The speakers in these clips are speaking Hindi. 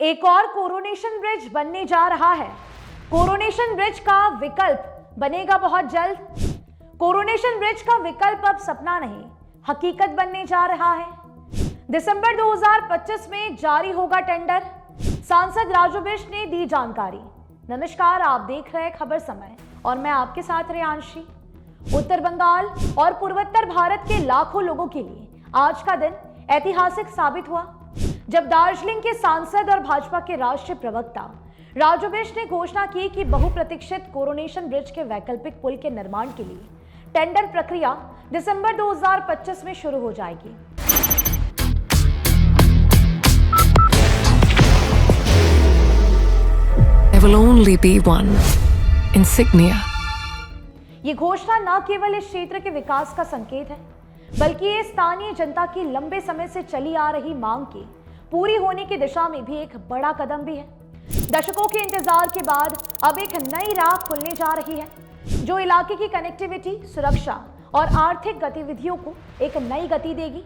एक और कोरोनेशन ब्रिज बनने जा रहा है। कोरोनेशन ब्रिज का विकल्प बनेगा बहुत जल्द। कोरोनेशन ब्रिज का विकल्प अब सपना नहीं, हकीकत बनने जा रहा है। दिसंबर 2025 में जारी होगा टेंडर। सांसद राजू बिष्ट ने दी जानकारी। नमस्कार, आप देख रहे हैं खबर समय और मैं आपके साथ रेयांशी। उत्तर बंगाल और पूर्वोत्तर भारत के लाखों लोगों के लिए आज का दिन ऐतिहासिक साबित हुआ जब दार्जिलिंग के सांसद और भाजपा के राष्ट्रीय प्रवक्ता राजू बिष्ट ने घोषणा की कि बहुप्रतीक्षित कोरोनेशन ब्रिज के वैकल्पिक पुल के निर्माण के लिए टेंडर प्रक्रिया दिसंबर 2025 में शुरू हो जाएगी। There will only be one insignia. ये घोषणा न केवल इस क्षेत्र के विकास का संकेत है, बल्कि ये स्थानीय जनता की लंबे समय से चली आ रही मांग के पूरी होने की दिशा में भी एक बड़ा कदम भी है। दशकों के इंतजार के बाद अब एक नई राह खुलने जा रही है, जो इलाके की कनेक्टिविटी, सुरक्षा और आर्थिक गतिविधियों को एक नई गति देगी।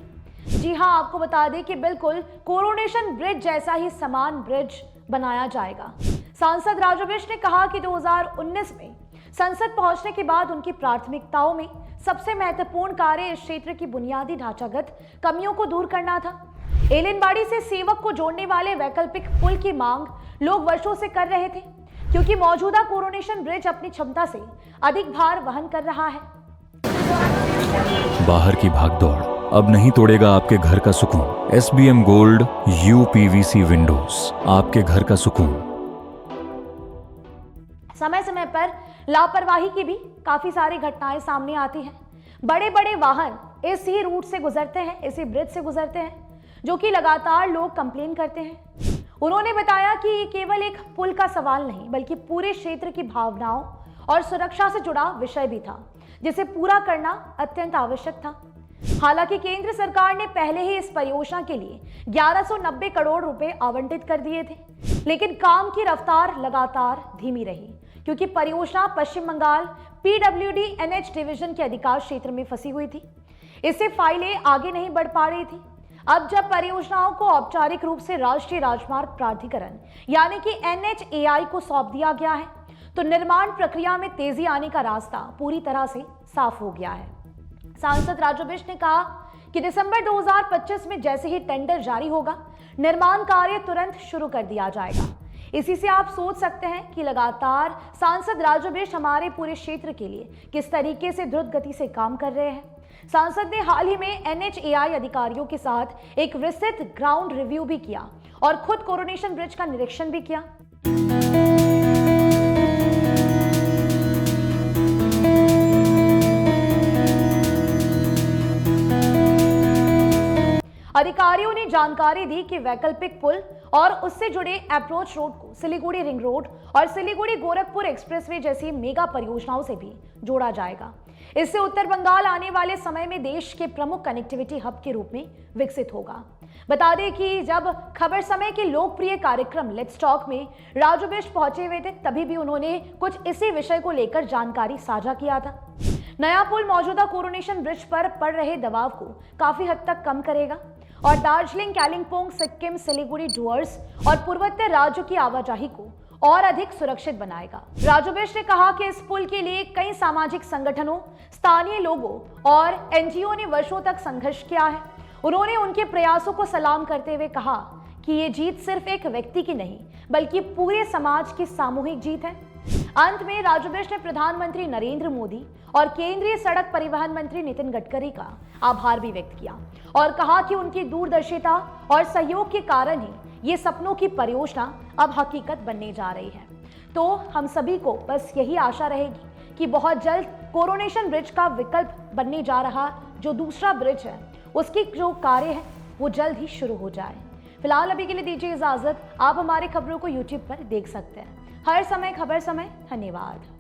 जी हां, आपको बता दें कि बिल्कुल कोरोनेशन ब्रिज जैसा ही समान ब्रिज बनाया जाएगा। सांसद राजू बिष्ट ने कहा कि 2019 में संसद पहुंचने के बाद उनकी प्राथमिकताओं में सबसे महत्वपूर्ण कार्य इस क्षेत्र की बुनियादी ढांचागत कमियों को दूर करना था। एलिनबाड़ी से सेवक को जोड़ने वाले वैकल्पिक पुल की मांग लोग वर्षों से कर रहे थे, क्योंकि मौजूदा कोरोनेशन ब्रिज अपनी क्षमता से अधिक भार वहन कर रहा है। बाहर की भागदौड़ अब नहीं तोड़ेगा आपके घर का सुकून। SBM गोल्ड UPVC विंडोज, आपके घर का सुकून। समय समय पर लापरवाही की भी काफी सारी घटनाएं सामने आती हैं। बड़े बड़े वाहन इस ही रूट से गुजरते हैं, इसी ब्रिज से गुजरते हैं, जो कि लगातार लोग कंप्लेन करते हैं। उन्होंने बताया कि ये केवल एक पुल का सवाल नहीं, बल्कि पूरे क्षेत्र की भावनाओं और सुरक्षा से जुड़ा विषय भी था, जिसे पूरा करना अत्यंत आवश्यक था। हालांकि केंद्र सरकार ने पहले ही इस परियोजना के लिए 1190 करोड़ रुपए आवंटित कर दिए थे, लेकिन काम की रफ्तार लगातार धीमी रही, क्योंकि परियोजना पश्चिम बंगाल PWD NH डिवीजन के अधिकार क्षेत्र में फंसी हुई थी। इससे फाइलें आगे नहीं बढ़ पा रही थी। अब जब परियोजनाओं को औपचारिक रूप से राष्ट्रीय राजमार्ग प्राधिकरण यानी कि NHAI को सौंप दिया गया है, तो निर्माण प्रक्रिया में तेजी आने का रास्ता पूरी तरह से साफ हो गया है। सांसद राजू बिष्ट ने कहा कि दिसंबर 2025 में जैसे ही टेंडर जारी होगा, निर्माण कार्य तुरंत शुरू कर दिया जाएगा। इसी से आप सोच सकते हैं कि लगातार सांसद राजू बिष्ट हमारे पूरे क्षेत्र के लिए किस तरीके से द्रुत गति से काम कर रहे हैं। सांसद ने हाल ही में NHAI अधिकारियों के साथ एक विस्तृत ग्राउंड रिव्यू भी किया और खुद कोरोनेशन ब्रिज का निरीक्षण भी किया। अधिकारियों ने जानकारी दी कि वैकल्पिक पुल और उससे जुड़े अप्रोच रोड को सिलीगुड़ी रिंग रोड और सिलीगुड़ी गोरखपुर एक्सप्रेसवे जैसी मेगा परियोजनाओं से भी जोड़ा जाएगा। इससे उत्तर बंगाल आने वाले समय में देश के प्रमुख कनेक्टिविटी हब के रूप में विकसित होगा। बता दें कि जब खबर समय के लोकप्रिय कार्यक्रम लेट्स टॉक में राजू बिष्ट पहुंचे हुए थे, तभी भी उन्होंने कुछ इसी विषय को लेकर जानकारी साझा किया था। नया पुल मौजूदा कोरोनेशन ब्रिज पर पड़ रहे दबाव को काफी हद तक कम करेगा और दार्जिलिंग, कालिंपोंग, सिक्किम, सिलीगुड़ी, डुअर्स और पूर्वोत्तर राज्यों की आवाजाही को और अधिक सुरक्षित बनाएगा। राजू बिष्ट ने कहा कि इस पुल के लिए कई सामाजिक संगठनों, स्थानीय लोगों और NGO ने वर्षों तक संघर्ष किया है। उन्होंने उनके प्रयासों को सलाम करते हुए कहा कि ये जीत सिर्फ एक व्यक्ति की नहीं, बल्कि पूरे समाज की सामूहिक जीत है। अंत में राजू बिष्ट ने प्रधानमंत्री नरेंद्र मोदी और केंद्रीय सड़क परिवहन मंत्री नितिन गडकरी का आभार भी व्यक्त किया और कहा कि उनकी दूरदर्शिता और सहयोग के कारण ही ये सपनों की परियोजना अब हकीकत बनने जा रही है। तो हम सभी को बस यही आशा रहेगी कि बहुत जल्द कोरोनेशन ब्रिज का विकल्प बनने जा रहा जो दूसरा ब्रिज है, उसकी जो कार्य है वो जल्द ही शुरू हो जाए। फिलहाल अभी के लिए दीजिए इजाजत। आप हमारे खबरों को YouTube पर देख सकते हैं। हर समय खबर समय। धन्यवाद।